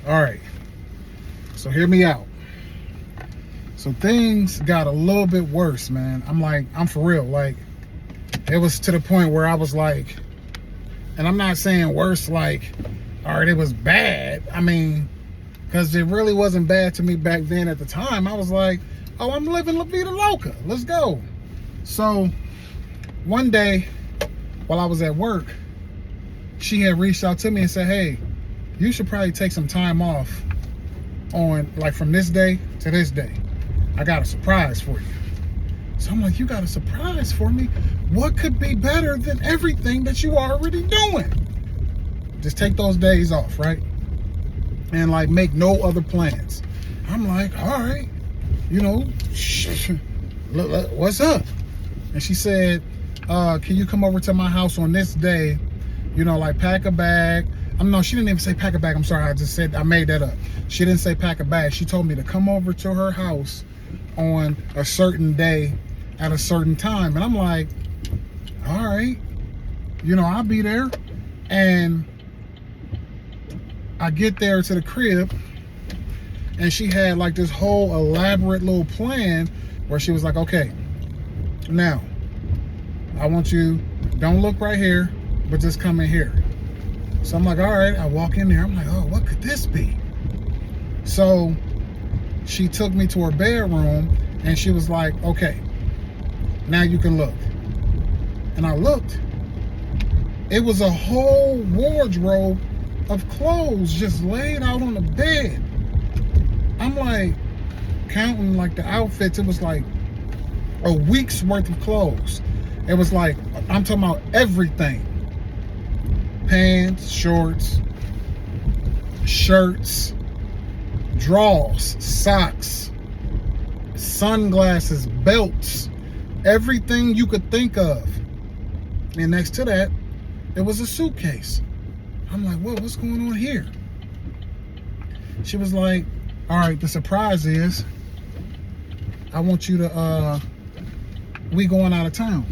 All right. So hear me out. So things got a little bit worse, man. I'm for real. Like, it was to the point where I was like, and I'm not saying worse, like, all right, it was bad. I mean, because it really wasn't bad to me back then at the time. I was like, oh, I'm living La Vida Loca. Let's go. So one day while I was at work, she had reached out to me and said, hey, you should probably take some time off on, like, from this day to this day. I got a surprise for you. So I'm like, you got a surprise for me? What could be better than everything that you are already doing? Just take those days off, right? And like make no other plans. I'm like, all right, you know, what's up? And she said, can you come over to my house on this day? You know, like pack a bag. No, she didn't even say pack a bag. I'm sorry, I made that up. She didn't say pack a bag. She told me to come over to her house on a certain day at a certain time. And I'm like, all right, you know, I'll be there. And I get there to the crib and she had like this whole elaborate little plan where she was like, okay, now I want you, don't look right here, but just come in here. So I'm like, all right, I walk in there. I'm like, oh, what could this be? So she took me to her bedroom and she was like, okay, now you can look. And I looked. It was a whole wardrobe of clothes just laid out on the bed. I'm like counting like the outfits. It was like a week's worth of clothes. It was like, I'm talking about everything. Pants, shorts, shirts, drawers, socks, sunglasses, belts, everything you could think of. And next to that, it was a suitcase. I'm like, what's going on here? She was like, all right, the surprise is I want you to, we going out of town.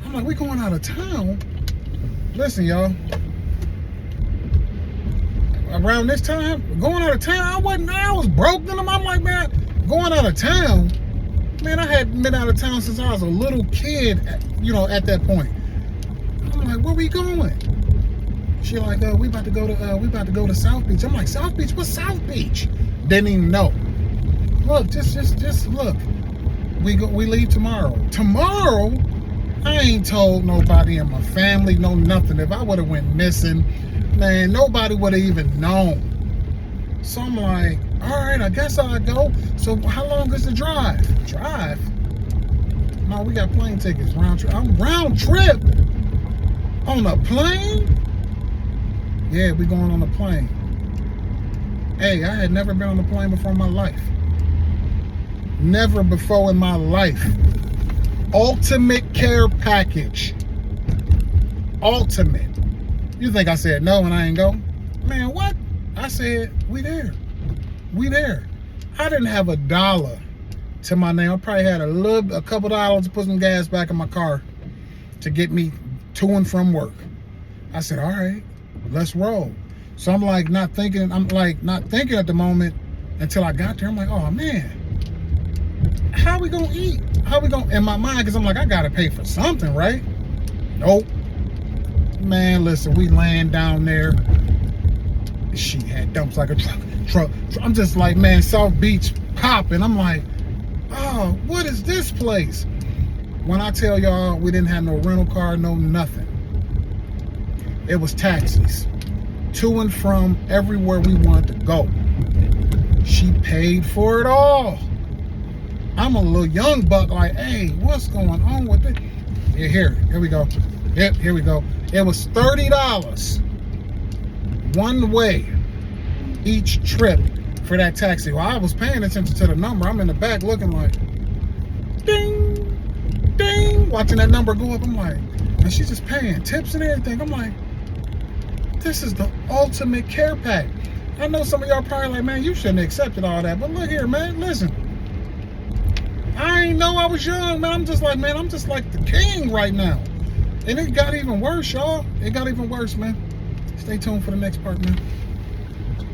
I'm like, we going out of town? Listen, y'all. Around this time, going out of town, I was broke then. I'm like, man, going out of town? Man, I hadn't been out of town since I was a little kid, you know, at that point. I'm like, where we going? She like, we about to go to South Beach. I'm like, South Beach? What's South Beach? Didn't even know. Look, just look. We leave tomorrow. Tomorrow? I ain't told nobody in my family, no nothing. If I would have went missing, man, nobody would have even known. So I'm like, all right, I guess I'll go. So how long is the drive? Drive? No, we got plane tickets, round trip. I'm round trip on a plane? Yeah, we going on a plane. Hey, I had never been on a plane before in my life. Never before in my life. Ultimate care package. Ultimate. You think I said no and I ain't go? Man, what? I said, we there. We there. I didn't have $1 to my name. I probably had a couple dollars to put some gas back in my car to get me to and from work. I said, all right, let's roll. So I'm like not thinking at the moment until I got there. I'm like, oh man, how we gonna eat? How we gonna, in my mind, because I'm like, I gotta pay for something, right? Nope. Man, listen, we land down there. She had dumps like a truck. I'm just like, man, South Beach popping. I'm like, oh, what is this place? When I tell y'all we didn't have no rental car, no nothing. It was taxis to and from everywhere we wanted to go. She paid for it all. I'm a little young buck like, hey, what's going on with it? Yeah, here we go. Yep, here we go. It was $30 one way each trip for that taxi. Well, I was paying attention to the number. I'm in the back looking like, ding, ding, watching that number go up. I'm like, and she's just paying tips and everything. I'm like, this is the ultimate care pack. I know some of y'all probably like, man, you shouldn't have accepted all that. But look here, man, listen. I ain't know I was young, man. I'm just like the king right now. And it got even worse, y'all. It got even worse, man. Stay tuned for the next part, man.